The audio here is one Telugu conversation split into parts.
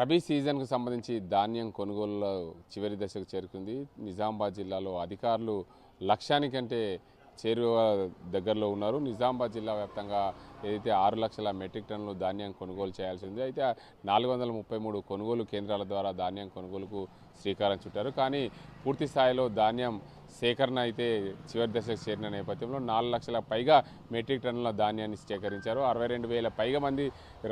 రబీ సీజన్కు సంబంధించి ధాన్యం కొనుగోలులో చివరి దశకు చేరుకుంది. నిజామాబాద్ జిల్లాలో అధికారులు లక్ష్యానికంటే చేరువ దగ్గరలో ఉన్నారు. నిజామాబాద్ జిల్లా వ్యాప్తంగా ఏదైతే 6 లక్షల మెట్రిక్ టన్నులు ధాన్యం కొనుగోలు చేయాల్సి ఉంది. అయితే 433 కొనుగోలు కేంద్రాల ద్వారా ధాన్యం కొనుగోలుకు శ్రీకారం చుట్టారు. కానీ పూర్తి స్థాయిలో ధాన్యం సేకరణ అయితే చివరి దశకు చేరిన నేపథ్యంలో 4 లక్షల పైగా మెట్రిక్ టన్నుల ధాన్యాన్ని సేకరించారు. 62,000 పైగా మంది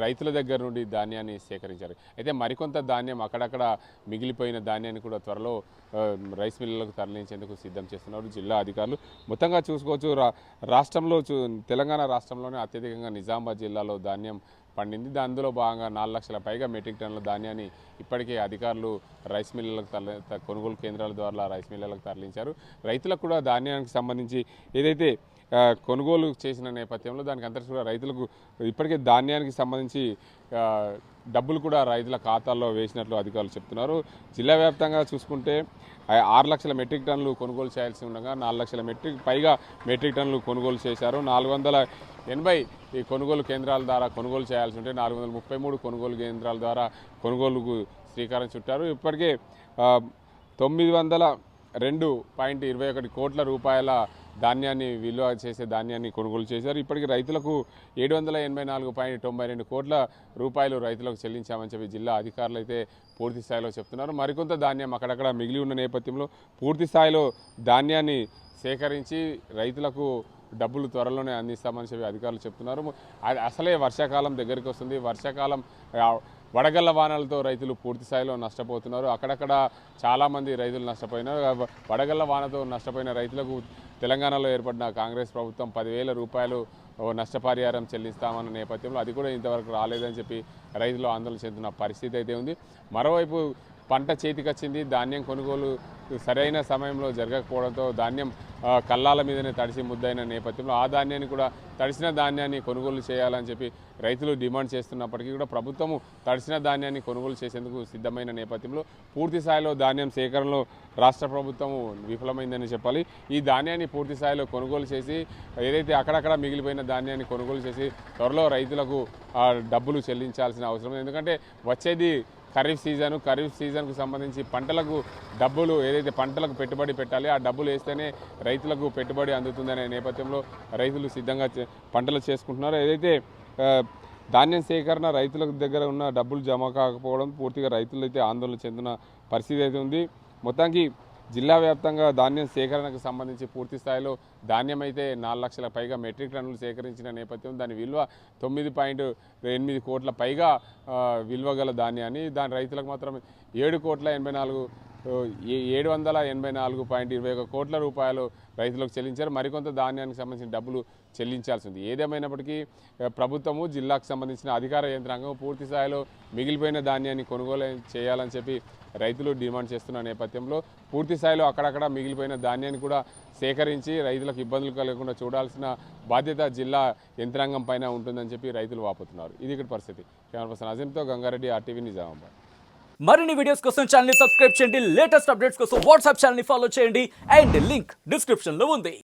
రైతుల దగ్గర నుండి ధాన్యాన్ని సేకరించారు. అయితే మరికొంత ధాన్యం అక్కడక్కడ మిగిలిపోయిన ధాన్యాన్ని కూడా త్వరలో రైస్ మిల్లులకు తరలించేందుకు సిద్ధం చేస్తున్నారు జిల్లా అధికారులు. మొత్తంగా చూసుకోవచ్చు రాష్ట్రంలో తెలంగాణ రాష్ట్రంలోనే అత్యధికంగా నిజామాబాద్ జిల్లాలో ధాన్యం పండింది. అందులో భాగంగా 4 లక్షల పైగా మెట్రిక్ టన్నుల ధాన్యాన్ని ఇప్పటికే అధికారులు రైస్ మిల్లులకు కొనుగోలు కేంద్రాల ద్వారా రైస్ మిల్లులకు తరలించారు. రైతులకు కూడా ధాన్యానికి సంబంధించి ఏదైతే కొనుగోలు చేసిన నేపథ్యంలో దానికి అంతటి కూడా రైతులకు ఇప్పటికే ధాన్యానికి సంబంధించి డబ్బులు కూడా రైతుల ఖాతాల్లో వేసినట్లు అధికారులు చెప్తున్నారు. జిల్లా వ్యాప్తంగా చూసుకుంటే 6 లక్షల మెట్రిక్ టన్నులు కొనుగోలు చేయాల్సి ఉండగా 4 లక్షల పైగా మెట్రిక్ టన్నులు కొనుగోలు చేశారు. 480 ఈ కొనుగోలు కేంద్రాల ద్వారా కొనుగోలు చేయాల్సి ఉంటే 433 కొనుగోలు కేంద్రాల ద్వారా కొనుగోలుకు శ్రీకారం చుట్టారు. ఇప్పటికే 902.21 కోట్ల రూపాయల ధాన్యాన్ని విలువ చేసే ధాన్యాన్ని కొనుగోలు చేశారు. ఇప్పటికీ రైతులకు 784.92 కోట్ల రూపాయలు రైతులకు చెల్లించామని చెప్పి జిల్లా అధికారులు అయితే పూర్తి స్థాయిలో చెప్తున్నారు. మరికొంత ధాన్యం అక్కడక్కడ మిగిలి ఉన్న నేపథ్యంలో పూర్తి స్థాయిలో ధాన్యాన్ని సేకరించి రైతులకు డబ్బులు త్వరలోనే అందిస్తామని చెప్పి అధికారులు చెప్తున్నారు. అసలే వర్షాకాలం దగ్గరికి వస్తుంది. వర్షాకాలం వడగళ్ల వానలతో రైతులు పూర్తి స్థాయిలో నష్టపోతున్నారు. అక్కడక్కడ చాలామంది రైతులు నష్టపోయినారు. వడగళ్ల వానతో నష్టపోయిన రైతులకు తెలంగాణలో ఏర్పడిన కాంగ్రెస్ ప్రభుత్వం 10,000 రూపాయలు నష్టపరిహారం చెల్లిస్తామన్న నేపథ్యంలో అది కూడా ఇంతవరకు రాలేదని చెప్పి రైతులు ఆందోళన చెందుతున్న పరిస్థితి అయితే ఉంది. మరోవైపు పంట చేతికొచ్చింది, ధాన్యం కొనుగోలు సరైన సమయంలో జరగకపోవడంతో ధాన్యం కల్లాల మీదనే తడిసి ముద్దైన నేపథ్యంలో ఆ ధాన్యాన్ని కూడా తడిసిన ధాన్యాన్ని కొనుగోలు చేయాలని చెప్పి రైతులు డిమాండ్ చేస్తున్నప్పటికీ కూడా ప్రభుత్వము తడిసిన ధాన్యాన్ని కొనుగోలు చేసేందుకు సిద్ధమైన నేపథ్యంలో పూర్తి స్థాయిలో ధాన్యం సేకరణలో రాష్ట్ర ప్రభుత్వము విఫలమైందని చెప్పాలి. ఈ ధాన్యాన్ని పూర్తి స్థాయిలో కొనుగోలు చేసి ఏదైతే అక్కడక్కడ మిగిలిపోయిన ధాన్యాన్ని కొనుగోలు చేసి త్వరలో రైతులకు డబ్బులు చెల్లించాల్సిన అవసరం. ఎందుకంటే వచ్చేది ఖరీఫ్ సీజన్కు సంబంధించి పంటలకు డబ్బులు ఏదైతే పంటలకు పెట్టుబడి పెట్టాలి ఆ డబ్బులు వేస్తేనే రైతులకు పెట్టుబడి అందుతుందనే నేపథ్యంలో రైతులు సిద్ధంగా పంటలు చేసుకుంటున్నారు. ఏదైతే ధాన్యం సేకరణ రైతుల దగ్గర ఉన్న డబ్బులు జమ కాకపోవడం పూర్తిగా రైతులు అయితే ఆందోళన చెందిన పరిస్థితి అయితే ఉంది. మొత్తానికి జిల్లా వ్యాప్తంగా ధాన్యం సేకరణకు సంబంధించి పూర్తి స్థాయిలో ధాన్యం అయితే 4 లక్షల పైగా మెట్రిక్ టన్నులు సేకరించిన నేపథ్యం దాని విలువ 9.8 కోట్ల పైగా విలువ గల ధాన్యాన్ని దాని రైతులకు మాత్రం 784.21 కోట్ల రూపాయలు రైతులకు చెల్లించారు. మరికొంత ధాన్యానికి సంబంధించిన డబ్బులు చెల్లించాల్సి ఉంది. ఏదేమైనప్పటికీ ప్రభుత్వము జిల్లాకు సంబంధించిన అధికార యంత్రాంగం పూర్తి స్థాయిలో మిగిలిపోయిన ధాన్యాన్ని కొనుగోలు చేయాలని చెప్పి రైతులు డిమాండ్ చేస్తున్న నేపథ్యంలో పూర్తి స్థాయిలో అక్కడక్కడ మిగిలిపోయిన ధాన్యాన్ని కూడా సేకరించి రైతులకు ఇబ్బందులు కలగకుండా చూడాల్సిన బాధ్యత జిల్లా యంత్రాంగం పైన ఉంటుందని చెప్పి రైతులు వాపోతున్నారు. ఇది ఇక్కడ పరిస్థితి. కెమెరా పర్సన్ అజీంతో గంగారెడ్డి, RTV నిజామాబాద్. మరిన్ని వీడియోస్ కోసం ఛానల్ ని సబ్స్క్రైబ్ చేయండి. లేటెస్ట్ అప్డేట్స్ కోసం వాట్సాప్ ఛానల్ ని ఫాలో చేయండి. అండ్ లింక్ డిస్క్రిప్షన్ లో ఉంది.